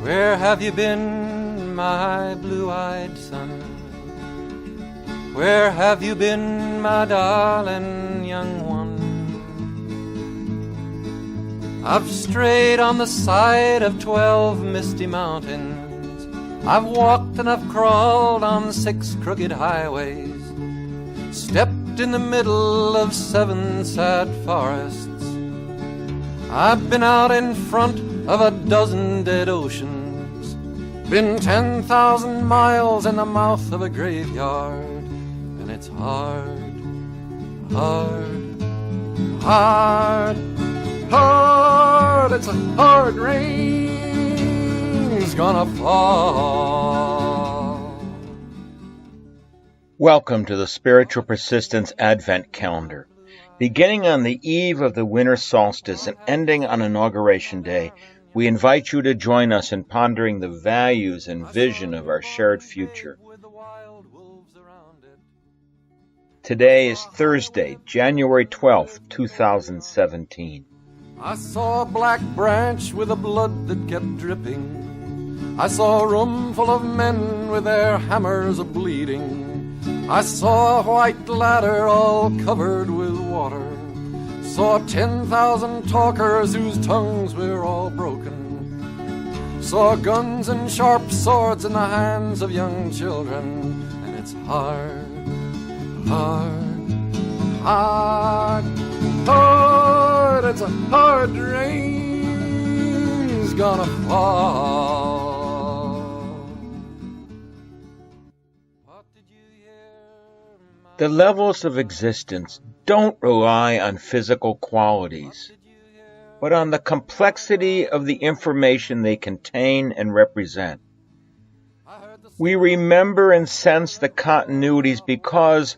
Where have you been, my blue-eyed son? Where have you been, my darling young one? I've strayed on the side of 12 misty mountains. I've walked and I've crawled on 6 crooked highways, stepped in the middle of 7 sad forests. I've been out in front of a dozen dead oceans, been 10,000 miles in the mouth of a graveyard, and it's hard, hard, hard, hard. It's a hard rain's gonna fall. Welcome to the Spiritual Persistence Advent Calendar. Beginning on the eve of the winter solstice and ending on Inauguration Day, we invite you to join us in pondering the values and vision of our shared future. Today is Thursday, January 12th, 2017. I saw a black branch with a blood that kept dripping. I saw a room full of men with their hammers a-bleeding. I saw a white ladder all covered with water. Saw 10,000 talkers whose tongues were all broken. Saw guns and sharp swords in the hands of young children. And it's hard, hard, hard, hard. It's a hard rain's gonna fall. The levels of existence don't rely on physical qualities, but on the complexity of the information they contain and represent. We remember and sense the continuities because,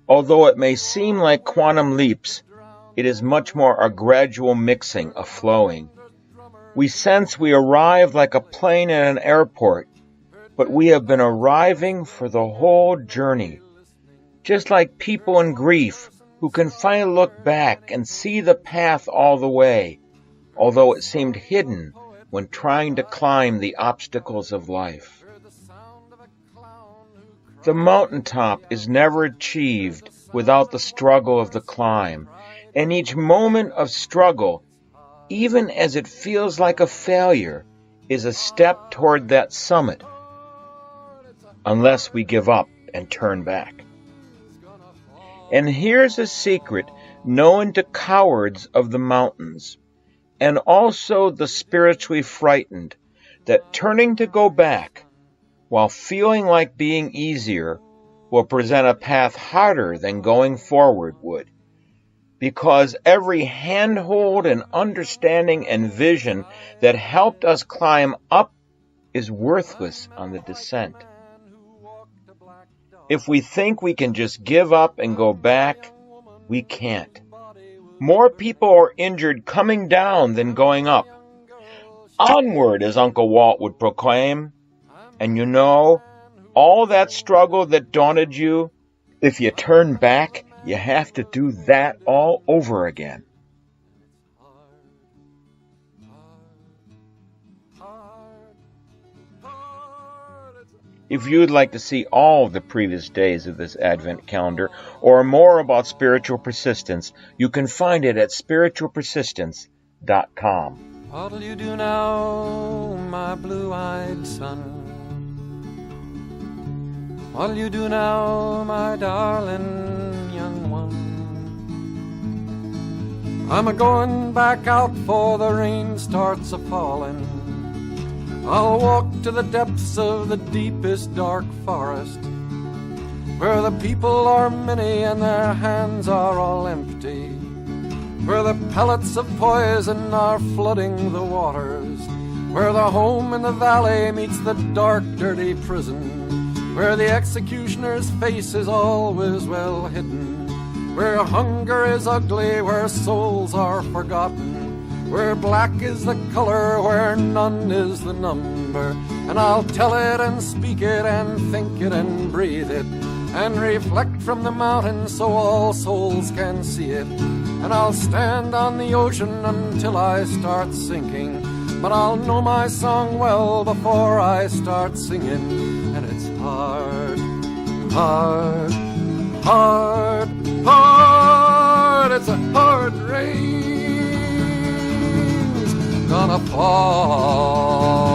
although it may seem like quantum leaps, it is much more a gradual mixing, a flowing. We sense we arrive like a plane at an airport, but we have been arriving for the whole journey. Just like people in grief who can finally look back and see the path all the way, although it seemed hidden when trying to climb the obstacles of life. The mountaintop is never achieved without the struggle of the climb, and each moment of struggle, even as it feels like a failure, is a step toward that summit, unless we give up and turn back. And here's a secret known to cowards of the mountains, and also the spiritually frightened, that turning to go back, while feeling like being easier, will present a path harder than going forward would, because every handhold and understanding and vision that helped us climb up is worthless on the descent. If we think we can just give up and go back, we can't. More people are injured coming down than going up. Onward, as Uncle Walt would proclaim. And you know, all that struggle that daunted you, if you turn back, you have to do that all over again. If you'd like to see all of the previous days of this Advent calendar or more about spiritual persistence, you can find it at spiritualpersistence.com. What'll you do now, my blue-eyed son? What'll you do now, my darling young one? I'm a-going back out for the rain starts a-falling. I'll walk to the depths of the deepest dark forest, where the people are many and their hands are all empty, where the pellets of poison are flooding the waters, where the home in the valley meets the dark, dirty prison, where the executioner's face is always well hidden, where hunger is ugly, where souls are forgotten, where black is the color, where none is the number. And I'll tell it and speak it and think it and breathe it, and reflect from the mountain so all souls can see it. And I'll stand on the ocean until I start sinking, but I'll know my song well before I start singing. And it's hard, hard, hard, hard. It's a hard rain's gonna fall.